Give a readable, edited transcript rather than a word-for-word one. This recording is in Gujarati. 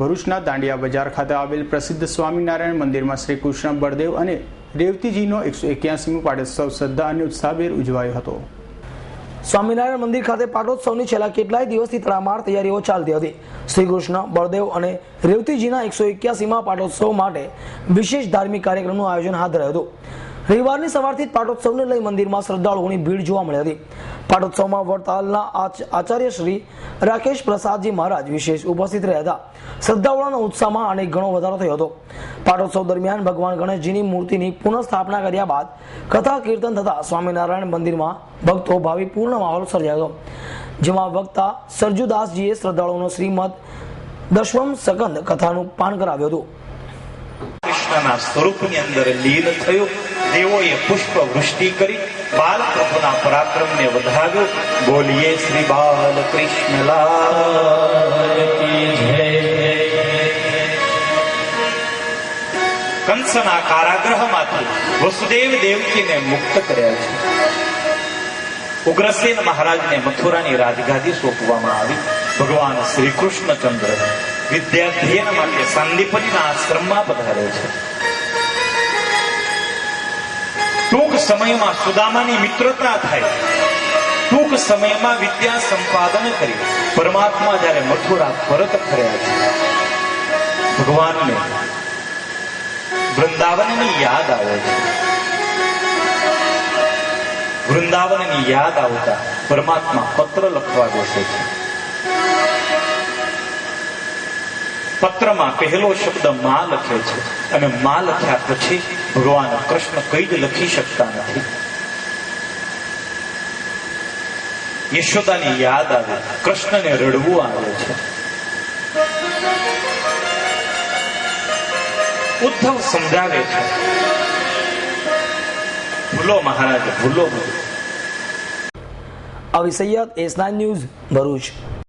ભરૂચના દાંડિયા બજાર ખાતે આવેલ પ્રસિદ્ધ સ્વામિનારાયણ મંદિરમાં શ્રી કૃષ્ણ બળદેવ અને રેવતીજીનો 181મો પાટોત્સવ શ્રદ્ધા અને ઉત્સાહભેર ઉજવાયો હતો। સ્વામિનારાયણ મંદિર ખાતે પાટોત્સવની છેલ્લા કેટલાય દિવસથી તડામાર તૈયારીઓ ચાલતી હતી। શ્રી કૃષ્ણ બળદેવ અને રેવતીજીના 181મા પાટોત્સવ માટે વિશેષ ધાર્મિક કાર્યક્રમનું આયોજન હાથ ધરાયું હતું। રવિવારની સવારથી જ પાટોત્સવને લઈ મંદિરમાં શ્રદ્ધાળુઓની ભીડ જોવા મળી હતી। પાટોત્સવમાં વડતાલના આચાર્ય શ્રી રાકેશ પ્રસાદજી મહારાજ વિશેષ ઉપસ્થિત રહ્યા હતા। શ્રદ્ધાળુઓના ઉત્સાહમાં અનેક ગણો વધારો થયો હતો। પાટોત્સવ દરમિયાન ભગવાન ગણેશજીની મૂર્તિની પુનઃસ્થાપના કર્યા બાદ કથા કીર્તન થતા સ્વામિનારાયણ મંદિરમાં ભક્તો ભાવિપૂર્ણ માહોલ સર્જાયો હતો, જેમાં વક્તા સરજુદાસજીએ શ્રદ્ધાળુઓનો શ્રીમદ દશમ સ્કંદ કથાનું પાન કરાવ્યું હતું। કૃષ્ણના સ્વરૂપની અંદર લીન થયો, દેવોએ પુષ્પ વૃષ્ટિ કરી બાલ પ્રભુના પરાક્રમને વધાવ્યો। બોલીએ શ્રી બાલ કૃષ્ણલાલ કી જય। કંસના કારાગૃહમાંથી વસુદેવ દેવકીને મુક્ત કર્યા છે। ઉગ્રસેન મહારાજને મથુરાની રાજગાદી સોંપવામાં આવી। ભગવાન શ્રી કૃષ્ણચંદ્ર વિદ્યાધ્યયન માટે સાંદીપનીના આશ્રમમાં પધારે છે। ટૂંક સમયમાં સુદામાની મિત્રતા થાય, ટૂંક સમયમાં વિદ્યા સંપાદન કરી પરમાત્મા જ્યારે મથુરા પરત ફર્યા છે, ભગવાનને વૃંદાવનની યાદ આવે છે। વૃંદાવનની યાદ આવતા પરમાત્મા પત્ર લખવા બેસે છે। પત્રમાં પહેલો શબ્દ માં લખે છે અને માં લખ્યા પછી ભગવાન કૃષ્ણ કઈ જ લખી શકતા નથી। યશોદાની યાદ આવે, કૃષ્ણને રડવું આવે છે। ઉદ્ધવ સમજાવે છે, ભૂલો મહારાજ ભૂલો। આવી સૈયદ S9 ન્યૂઝ ભરૂચ।